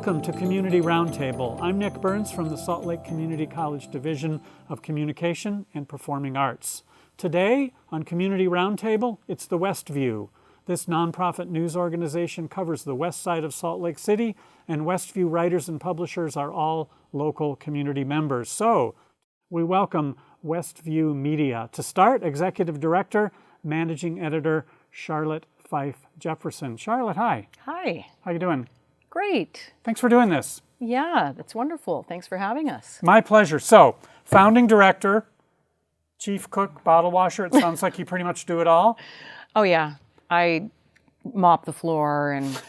Welcome to Community Roundtable. I'm Nick Burns from the Salt Lake Community College Division of Communication and Performing Arts. Today on Community Roundtable, it's the West View. This nonprofit news organization covers the west side of Salt Lake City, and Westview writers and publishers are all local community members. So, we welcome Westview Media. To start, Executive Director, Managing Editor, Charlotte Fife-Jepperson. Charlotte, hi. Hi. How you doing? Great. Thanks for doing this. Yeah, that's wonderful. Thanks for having us. My pleasure. So, founding director, chief cook, bottle washer, it sounds like you pretty much do it all. Oh yeah, I mop the floor and,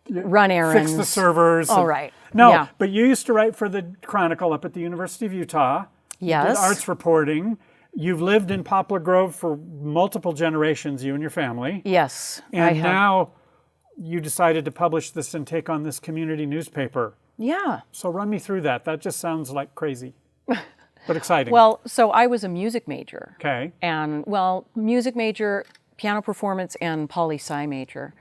run errands. Fix the servers. All right. No, yeah. But you used to write for the Chronicle up at the University of Utah. Yes. You did arts reporting. You've lived in Poplar Grove for multiple generations, you and your family. Yes, and I have. Now you decided to publish this and take on this community newspaper. Yeah. So run me through that. That just sounds like crazy, but exciting. Well, so I was a music major. Okay. And, music major, piano performance, and poli-sci major.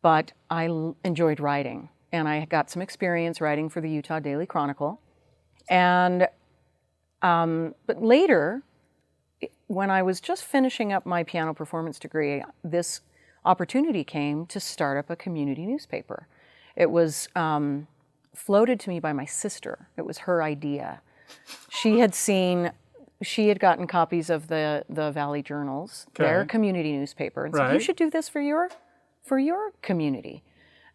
But I enjoyed writing. And I got some experience writing for the Utah Daily Chronicle. And, but later, when I was just finishing up my piano performance degree, this opportunity came to start up a community newspaper. It was floated to me by my sister. It was her idea. She had gotten copies of the Valley Journals, their community newspaper, and said, you should do this for your community.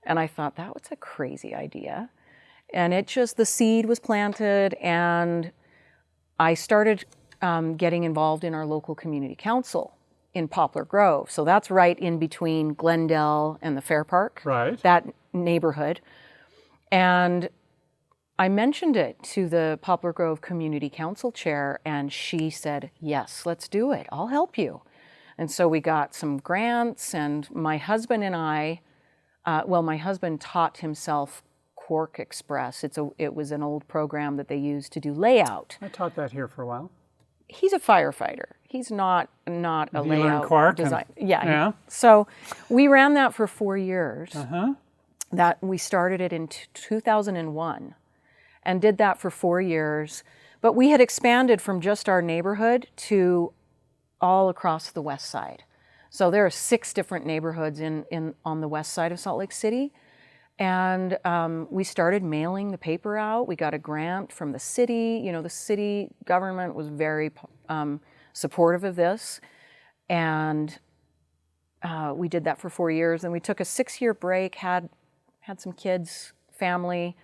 And I thought, that was a crazy idea. And the seed was planted, and I started getting involved in our local community council in Poplar Grove. So that's right in between Glendale and the Fair Park, that neighborhood. And I mentioned it to the Poplar Grove Community Council chair, and she said, yes, let's do it. I'll help you. And so we got some grants, and my husband and I, my husband taught himself Quark Express. It was an old program that they used to do layout. I taught that here for a while. He's a firefighter. He's not a layout Quark design. Yeah. So we ran that for 4 years. That we started it in 2001 and did that for 4 years. But we had expanded from just our neighborhood to all across the west side. So there are 6 different neighborhoods on the west side of Salt Lake City. And we started mailing the paper out. We got a grant from the city. The city government was very supportive of this. And we did that for 4 years. And we took a 6-year break, had some kids, family.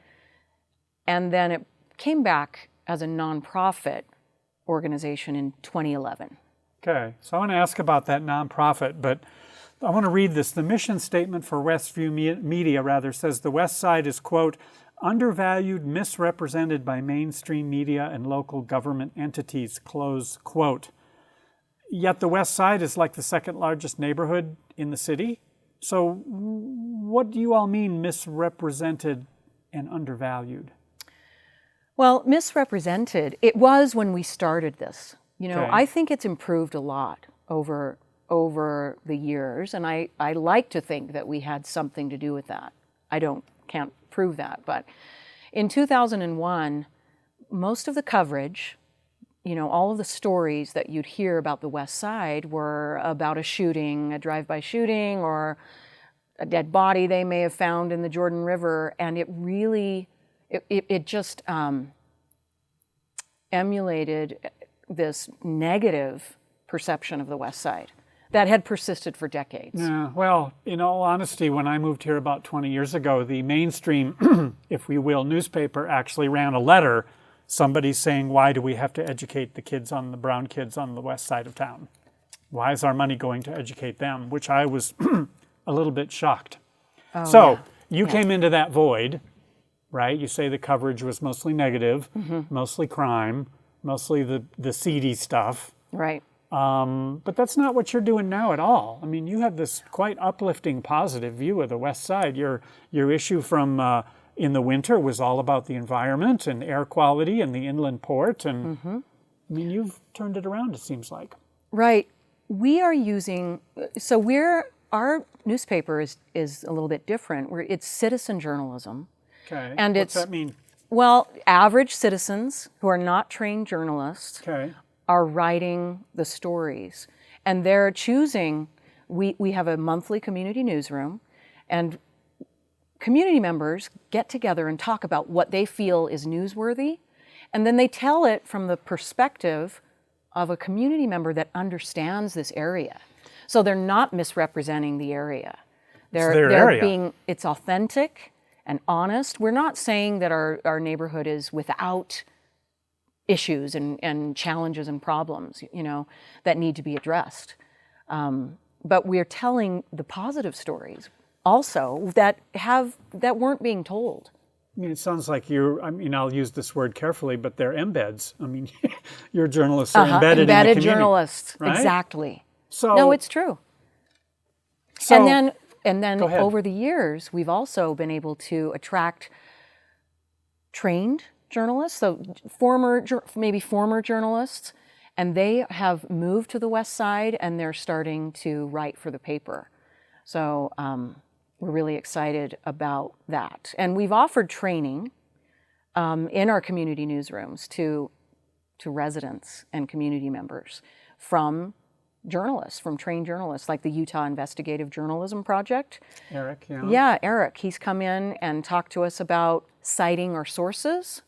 And then it came back as a nonprofit organization in 2011. Okay, so I want to ask about that nonprofit, but I want to read this. The mission statement for Westview Media, says the West Side is, quote, undervalued, misrepresented by mainstream media and local government entities, close quote. Yet the West Side is like the second largest neighborhood in the city. So what do you all mean misrepresented and undervalued? Well, misrepresented, it was when we started this. I think it's improved a lot over the years, and I like to think that we had something to do with that. Can't prove that, but in 2001, most of the coverage, all of the stories that you'd hear about the West Side were about a shooting, a drive-by shooting, or a dead body they may have found in the Jordan River, and it really, it just emulated this negative perception of the West Side that had persisted for decades. Yeah, well, in all honesty, when I moved here about 20 years ago, the mainstream, if we will, newspaper actually ran a letter, somebody saying, why do we have to educate the brown kids on the west side of town? Why is our money going to educate them? Which I was a little bit shocked. You came into that void, right? You say the coverage was mostly negative, mostly crime, mostly the seedy stuff. Right. But that's not what you're doing now at all. I mean, you have this quite uplifting, positive view of the West Side. Your issue from in the winter was all about the environment and air quality and the inland port. And I mean, you've turned it around, it seems like. Right. We are using, so we're our newspaper is a little bit different. It's citizen journalism. Okay. And What's that mean? Well, average citizens who are not trained journalists Okay. are writing the stories. And they're choosing, we have a monthly community newsroom, and community members get together and talk about what they feel is newsworthy, and then they tell it from the perspective of a community member that understands this area. So they're not misrepresenting the area. They're area. It's authentic and honest. We're not saying that our neighborhood is without issues and challenges and problems, that need to be addressed. But we're telling the positive stories also that weren't being told. I mean, it sounds like I'll use this word carefully, but they're embeds. I mean, your journalists are embedded in the community. Journalists, right? Exactly. So, no, it's true. So, and then go ahead. over the years, we've also been able to attract trained journalists, so maybe former journalists, and they have moved to the West Side and they're starting to write for the paper. So we're really excited about that. And we've offered training in our community newsrooms to residents and community members from trained journalists, like the Utah Investigative Journalism Project. Eric, yeah. Yeah, Eric. He's come in and talked to us about citing our sources,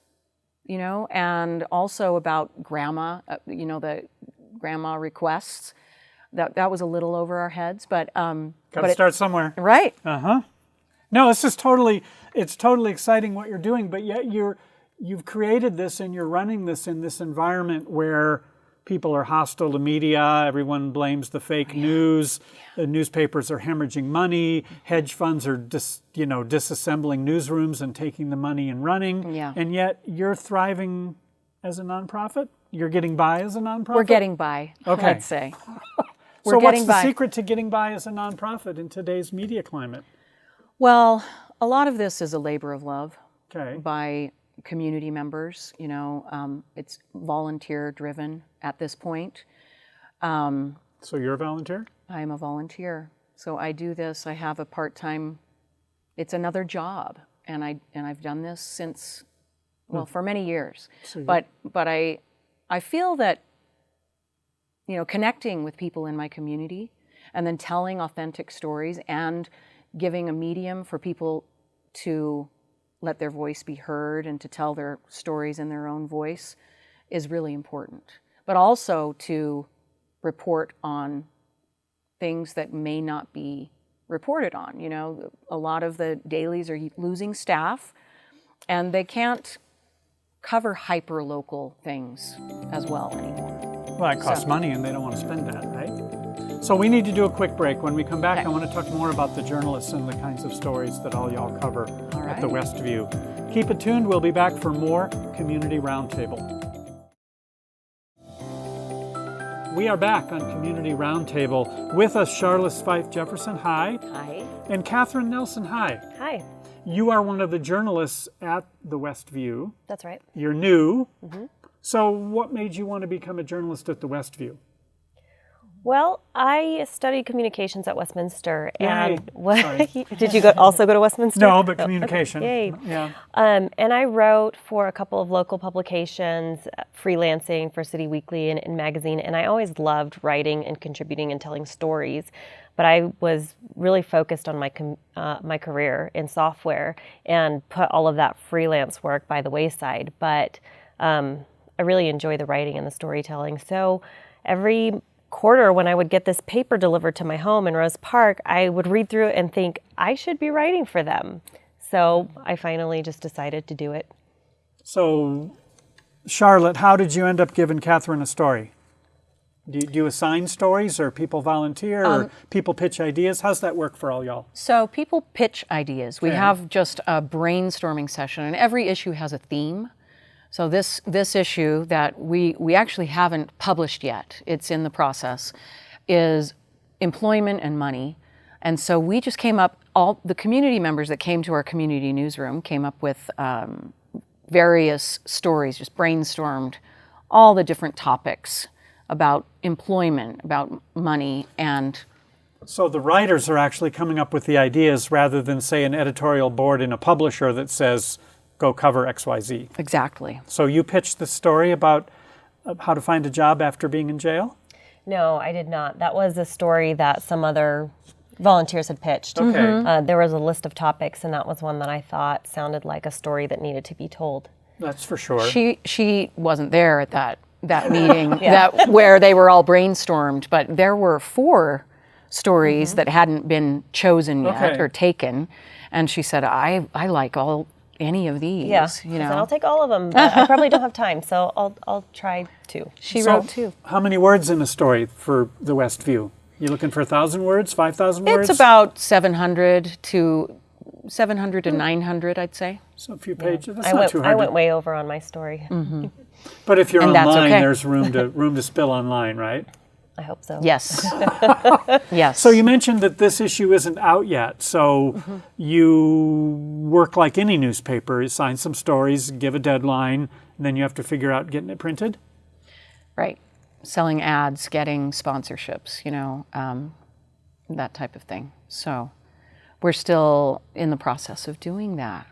and also about the grandma requests. That was a little over our heads, but got to start somewhere, right? No, it's totally exciting what you're doing, but yet you've created this and you're running this in this environment where people are hostile to media. Everyone blames the fake news. The newspapers are hemorrhaging money. Hedge funds are disassembling newsrooms and taking the money and running. Yeah. And yet you're thriving as a nonprofit. You're getting by as a nonprofit. We're getting by. Okay. I'd say. So what's the secret to getting by as a nonprofit in today's media climate? Well, a lot of this is a labor of love by community members. It's volunteer driven at this point. So you're a volunteer? I am a volunteer. So I do this. I have a part-time. It's another job, and I've done this since, for many years. So but I feel that connecting with people in my community, and then telling authentic stories and giving a medium for people to let their voice be heard and to tell their stories in their own voice is really important. But also to report on things that may not be reported on. A lot of the dailies are losing staff, and they can't cover hyper-local things as well anymore. Well, it costs money and they don't want to spend that, right? So we need to do a quick break. When we come back, I want to talk more about the journalists and the kinds of stories that all y'all cover at the Westview. Keep it tuned. We'll be back for more Community Roundtable. We are back on Community Roundtable. With us, Charlotte Fife-Jepperson. Hi. Hi. And Katherin Nelson. Hi. Hi. You are one of the journalists at the Westview. That's right. You're new. Mm-hmm. So what made you want to become a journalist at the Westview? Well, I studied communications at Westminster. Yay. And did you also go to Westminster? No, but communication. Okay. Yay. Yeah. And I wrote for a couple of local publications, freelancing for City Weekly and magazine, and I always loved writing and contributing and telling stories. But I was really focused on my career in software and put all of that freelance work by the wayside. But I really enjoy the writing and the storytelling. So every quarter, when I would get this paper delivered to my home in Rose Park, I would read through it and think, I should be writing for them. So I finally just decided to do it. So, Charlotte, how did you end up giving Katherin a story? Do you assign stories, or people volunteer, or people pitch ideas? How's that work for all y'all? So people pitch ideas. We have just a brainstorming session, and every issue has a theme. So this issue that we actually haven't published yet, it's in the process, is employment and money. And so we just came up, all the community members that came to our community newsroom came up with various stories, just brainstormed all the different topics about employment, about money, and So the writers are actually coming up with the ideas rather than, say, an editorial board in a publisher that says, go cover XYZ. Exactly. So you pitched the story about how to find a job after being in jail? No, I did not. That was a story that some other volunteers had pitched. Okay. There was a list of topics, and that was one that I thought sounded like a story that needed to be told. That's for sure. She wasn't there at that meeting that where they were all brainstormed, but there were 4 stories that hadn't been chosen yet or taken, and she said, I like any of these. Yeah, you I said, know. I'll take all of them, but I probably don't have time, so I'll try 2. She wrote 2. How many words in a story for the Westview? You looking for 1,000 words, 5,000 words? It's about 700 to 900, I'd say. So a few pages. That's I not went, too I hard. went way over on my story. But if you're And that's online, okay. there's room to spill online, right? I hope so. Yes. Yes. So you mentioned that this issue isn't out yet. So you work like any newspaper. You sign some stories, give a deadline, and then you have to figure out getting it printed? Right. Selling ads, getting sponsorships, that type of thing. So we're still in the process of doing that.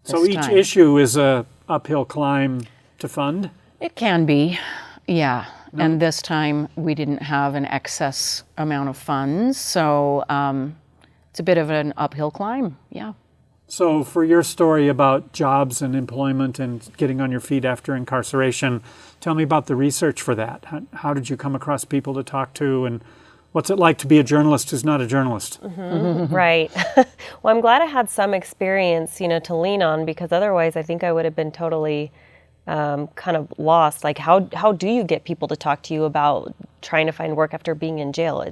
So this each time. issue is a uphill climb to fund? It can be, yeah. And this time we didn't have an excess amount of funds, so it's a bit of an uphill climb, yeah. So for your story about jobs and employment and getting on your feet after incarceration, tell me about the research for that. How did you come across people to talk to, and what's it like to be a journalist who's not a journalist? Right. Well, I'm glad I had some experience, to lean on, because otherwise I think I would have been totally kind of lost. Like, how do you get people to talk to you about trying to find work after being in jail?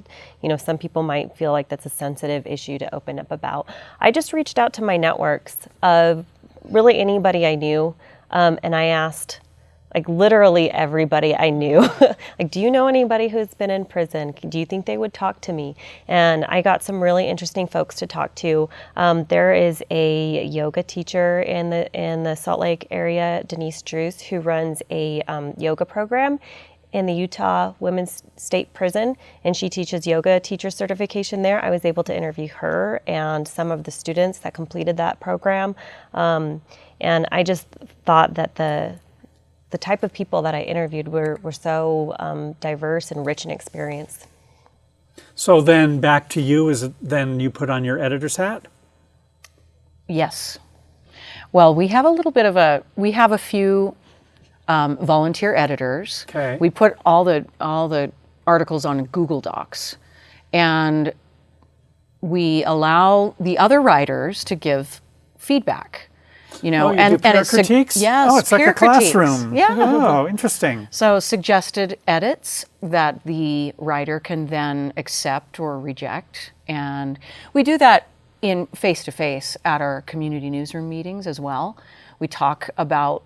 Some people might feel like that's a sensitive issue to open up about. I just reached out to my networks of really anybody I knew, and I asked, like, literally everybody I knew, like, do you know anybody who's been in prison? Do you think they would talk to me? And I got some really interesting folks to talk to. There is a yoga teacher in the Salt Lake area, Denise Drews, who runs a yoga program in the Utah Women's State Prison, and she teaches yoga teacher certification there. I was able to interview her and some of the students that completed that program. And I just thought that the type of people that I interviewed were so diverse and rich in experience. So then back to you, is it then you put on your editor's hat? Yes. Well, we have a few volunteer editors. Okay. We put all the articles on Google Docs, and we allow the other writers to give feedback. You do peer critiques? Yes. Oh, it's like peer a classroom. Critiques. Yeah. Oh, interesting. So suggested edits that the writer can then accept or reject. And we do that in face-to-face at our community newsroom meetings as well. We talk about,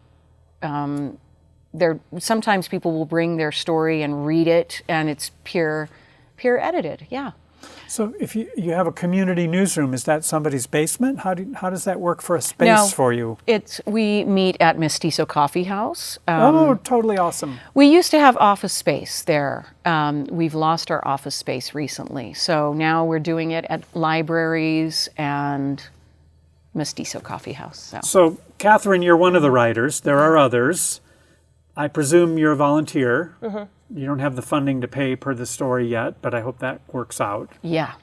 sometimes people will bring their story and read it, and it's peer edited, yeah. So if you have a community newsroom, is that somebody's basement? How does that work for a space for you? We meet at Mestizo Coffee House. Totally awesome. We used to have office space there. We've lost our office space recently. So now we're doing it at libraries and Mestizo Coffee House. So Katherin, you're one of the writers. There are others. I presume you're a volunteer. You don't have the funding to pay per the story yet, but I hope that works out. Yeah.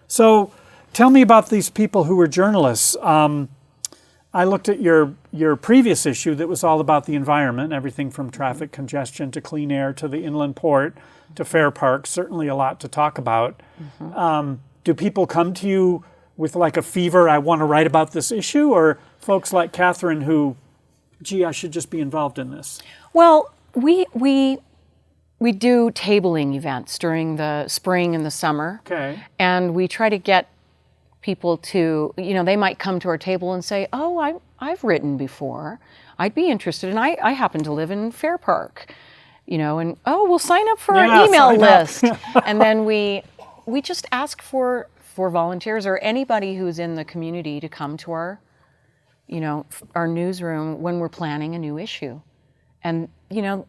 So tell me about these people who were journalists. I looked at your previous issue that was all about the environment, everything from traffic congestion to clean air to the inland port to Fair Park, certainly a lot to talk about. Do people come to you with like a fever, I want to write about this issue, or folks like Katherin who, gee, I should just be involved in this? Well, we do tabling events during the spring and the summer. Okay. And we try to get people to, they might come to our table and say, oh, I've written before. I'd be interested. And I happen to live in Fair Park, and, we'll sign up for our email list. And then we just ask for volunteers or anybody who's in the community to come to our newsroom when we're planning a new issue. And,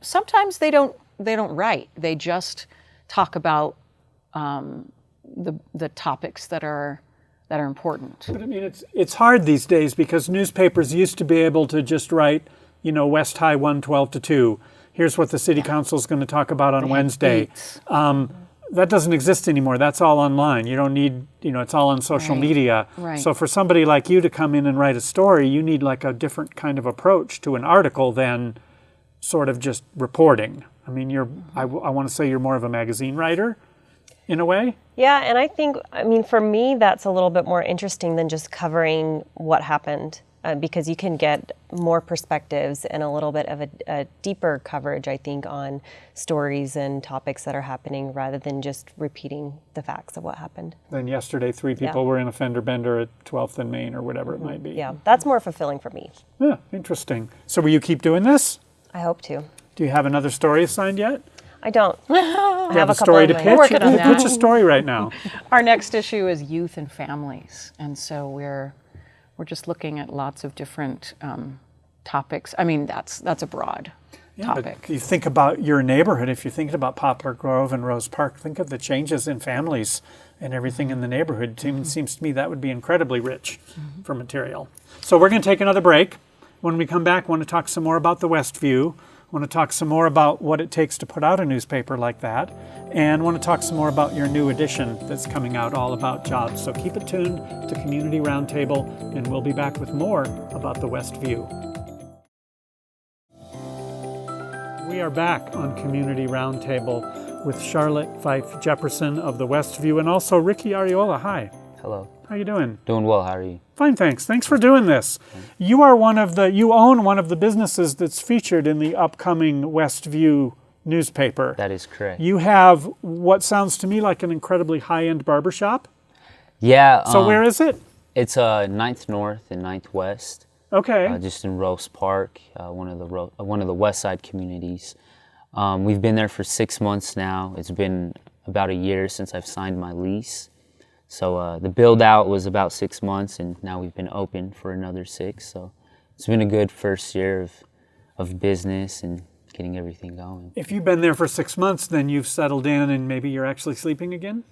sometimes they don't write. They just talk about, the topics that are important. But I mean, it's hard these days because newspapers used to be able to just write, West High 112 to 2. Here's what the city council is going to talk about on Wednesday. That doesn't exist anymore. That's all online. You don't need, it's all on social media. Right. So for somebody like you to come in and write a story, you need like a different kind of approach to an article than sort of just reporting. I mean, I want to say you're more of a magazine writer in a way. Yeah, and I think, for me, that's a little bit more interesting than just covering what happened, because you can get more perspectives and a little bit of a deeper coverage, I think, on stories and topics that are happening rather than just repeating the facts of what happened. Then yesterday, 3 people were in a fender bender at 12th and Main or whatever it might be. Yeah, that's more fulfilling for me. Yeah, interesting. So will you keep doing this? I hope to. Do you have another story assigned yet? I don't. I Do you have a story to pitch? We're working on that. Pitch a story right now. Our next issue is youth and families, and so we're just looking at lots of different topics. I mean, that's a broad topic. But you think about your neighborhood. If you're thinking about Poplar Grove and Rose Park, think of the changes in families and everything in the neighborhood. It seems to me that would be incredibly rich for material. So we're going to take another break. When we come back, I want to talk some more about the Westview. I want to talk some more about what it takes to put out a newspaper like that. And I want to talk some more about your new edition that's coming out all about jobs. So keep it tuned to Community Roundtable, and we'll be back with more about the Westview. We are back on Community Roundtable with Charlotte Fife-Jepperson of the Westview and also Ricky Ariola. Hi. Hello. How you doing? Doing well. How are you? Fine, thanks. Thanks for doing this. You own one of the businesses that's featured in the upcoming Westview newspaper. That is correct. You have what sounds to me like an incredibly high-end barbershop. Yeah. So where is it? It's 9th North and 9th West. Okay. Just in Rose Park, one of the West Side communities. We've been there for 6 months now. It's been about a year since I've signed my lease. So the build out was about 6 months, and now we've been open for another 6. So it's been a good first year of business and getting everything going. If you've been there for 6 months, then you've settled in and maybe you're actually sleeping again?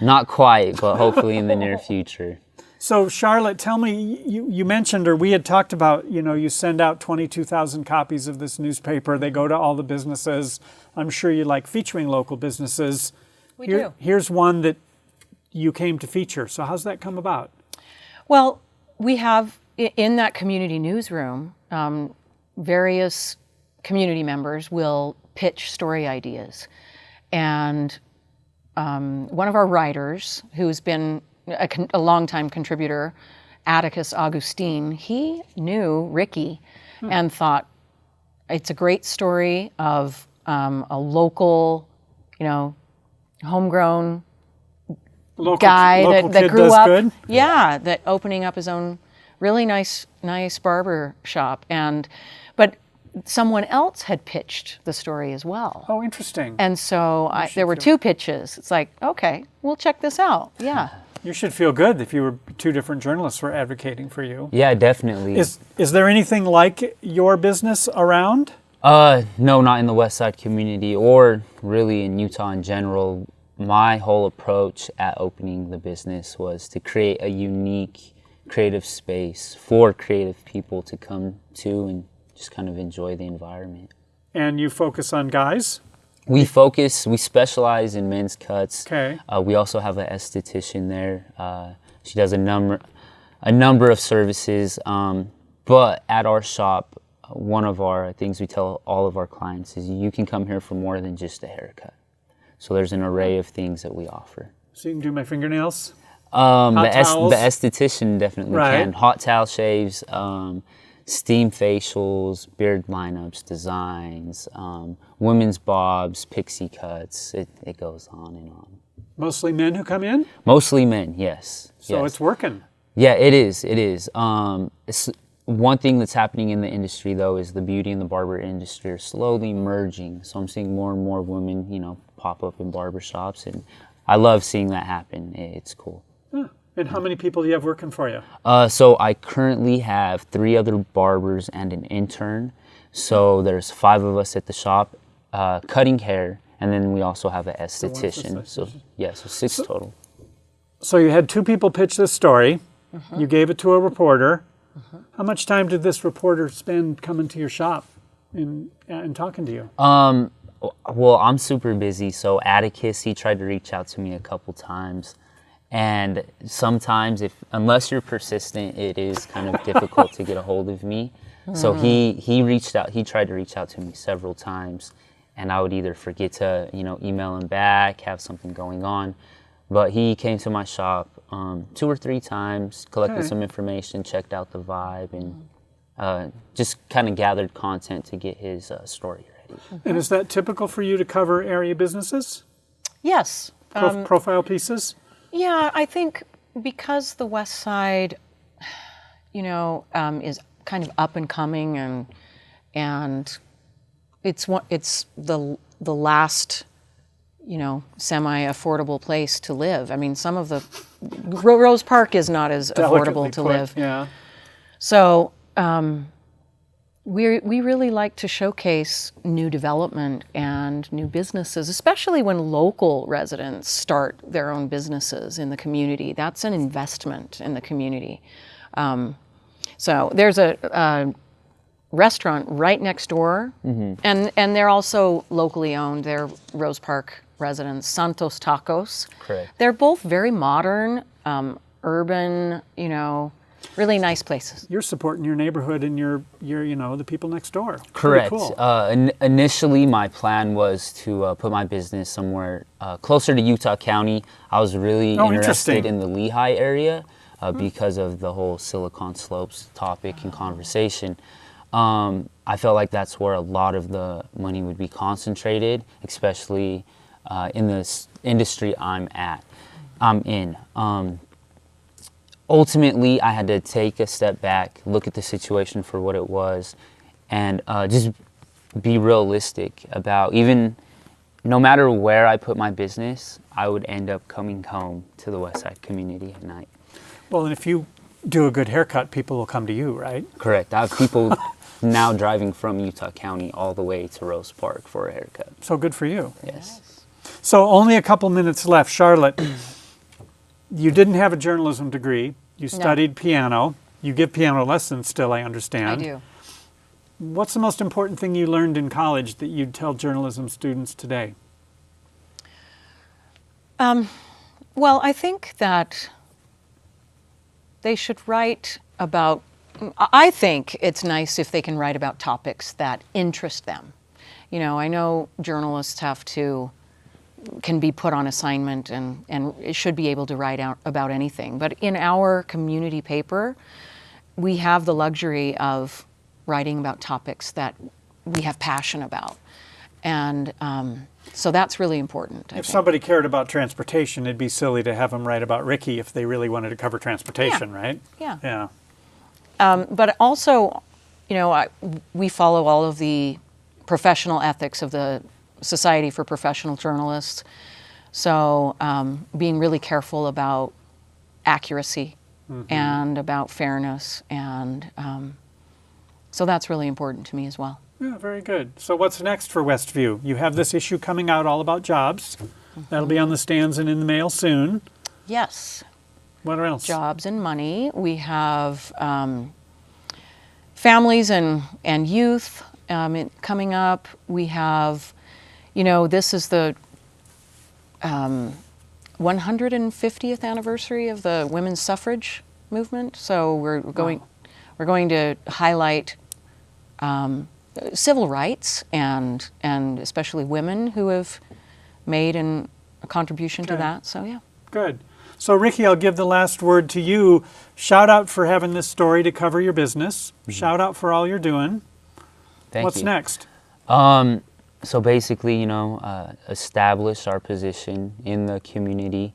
Not quite, but hopefully in the near future. So Charlotte, tell me, you mentioned, or we had talked about, you send out 22,000 copies of this newspaper. They go to all the businesses. I'm sure you like featuring local businesses. We do. Here's one that you came to feature. So how's that come about? Well, we have in that community newsroom, various community members will pitch story ideas. And one of our writers, who's been a longtime contributor, Atticus Augustine, he knew Ricky and thought it's a great story of a local, homegrown guy that grew up, good. Yeah, that opening up his own really nice barber shop, but someone else had pitched the story as well. Oh, interesting. And so there were 2 pitches. It's like, okay, we'll check this out. Yeah. You should feel good if you were 2 different journalists were advocating for you. Yeah, definitely. Is there anything like your business around? No, not in the West Side community or really in Utah in general. My whole approach at opening the business was to create a unique creative space for creative people to come to and just kind of enjoy the environment. And you focus on guys? We specialize in men's cuts. Okay. We also have an esthetician there. She does a number of services. But at our shop, one of our things we tell all of our clients is you can come here for more than just a haircut. So there's an array of things that we offer. So you can do my fingernails? The esthetician definitely right. can. Hot towel shaves, steam facials, beard lineups, designs, women's bobs, pixie cuts. It goes on and on. Mostly men who come in? Mostly men, yes. So yes. It's working. Yeah, it is. It's one thing that's happening in the industry, though, is the beauty and the barber industry are slowly merging. So I'm seeing more and more women, pop up in barbershops, and I love seeing that happen. It's cool. Huh. And how many people do you have working for you? So I currently have 3 other barbers and an intern. So there's 5 of us at the shop cutting hair, and then we also have an one's esthetician. So esthetician. yeah, so 6 total. So you had 2 people pitch this story. You gave it to a reporter. How much time did this reporter spend coming to your shop and talking to you? Well, I'm super busy, so Atticus, he tried to reach out to me a couple times. And sometimes, unless you're persistent, it is kind of difficult to get a hold of me. So he reached out. He tried to reach out to me several times, and I would either forget to, email him back, have something going on. But he came to my shop 2 or 3 times, collected some information, checked out the vibe, and just kind of gathered content to get his story ready. And is that typical for you to cover area businesses? Yes. Profile pieces? Yeah, I think because the West Side, is kind of up and coming, and it's the last, semi-affordable place to live. I mean, some of the Rose Park is not as affordable to live. Yeah. So we really like to showcase new development and new businesses, especially when local residents start their own businesses in the community. That's an investment in the community. So there's a restaurant right next door, and they're also locally owned. They're Rose Park residents, Santos Tacos. Correct. They're both very modern, urban, really nice places. You're supporting your neighborhood and your the people next door. Correct. Pretty cool. Initially, my plan was to put my business somewhere closer to Utah County. I was really interested in the Lehigh area because of the whole Silicon Slopes topic and conversation. I felt like that's where a lot of the money would be concentrated, especially in this industry I'm in. Ultimately, I had to take a step back, look at the situation for what it was, and just be realistic about no matter where I put my business, I would end up coming home to the West Side community at night. Well, and if you do a good haircut, people will come to you, right? Correct. I have people now driving from Utah County all the way to Rose Park for a haircut. So good for you. Yes. So only a couple minutes left. Charlotte, you didn't have a journalism degree. You studied piano. You give piano lessons still, I understand. I do. What's the most important thing you learned in college that you'd tell journalism students today? Well, I think that they should write about, I think it's nice if they can write about topics that interest them. I know journalists can be put on assignment and should be able to write out about anything. But in our community paper, we have the luxury of writing about topics that we have passion about. And so that's really important. If somebody cared about transportation, it'd be silly to have them write about Ricky if they really wanted to cover transportation, right? Yeah. Yeah. But also, we follow all of the professional ethics of the Society for Professional Journalists. So being really careful about accuracy and about fairness. And so that's really important to me as well. Yeah, very good. So what's next for Westview? You have this issue coming out all about jobs. That'll be on the stands and in the mail soon. Yes. What else? Jobs and money. We have families and youth coming up. We have, this is the 150th anniversary of the women's suffrage movement. So we're going to highlight civil rights and especially women who have made a contribution to that. So yeah. Good. So Ricky, I'll give the last word to you. Shout out for having this story to cover your business. Shout out for all you're doing. Thank you. What's next? So basically, establish our position in the community,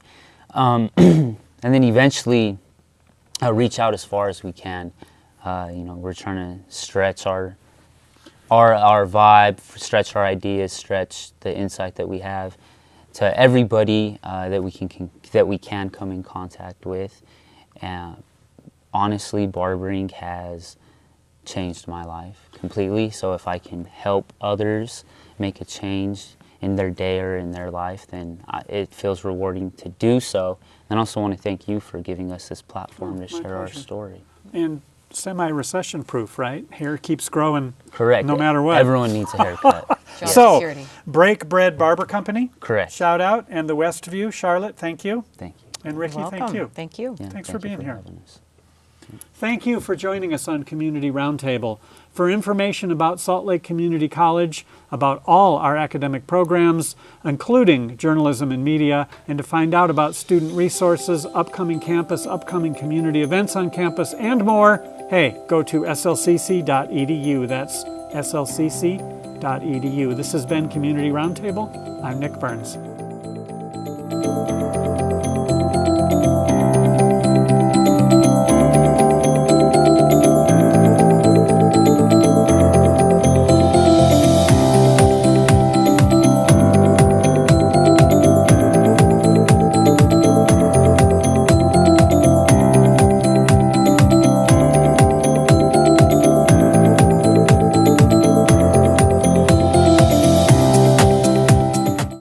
and then eventually reach out as far as we can. We're trying to stretch our vibe, stretch our ideas, stretch the insight that we have to everybody that we can come in contact with. And honestly, barbering has changed my life completely. So if I can help others make a change in their day or in their life, then it feels rewarding to do so. And I also want to thank you for giving us this platform to share our story. And semi-recession proof, right? Hair keeps growing. Correct. No matter what. Everyone needs a haircut. Job So, security. Break Bread Barber Company. Correct. Shout out. And the Westview. Charlotte, thank you. Thank you. And Ricky, Welcome. thank you. Thank you. Yeah, Thanks thank for you being here. having us. Thank you for joining us on Community Roundtable. For information about Salt Lake Community College, about all our academic programs, including journalism and media, and to find out about student resources, upcoming campus, upcoming community events on campus, and more, hey, go to slcc.edu. That's slcc.edu. This has been Community Roundtable. I'm Nick Burns.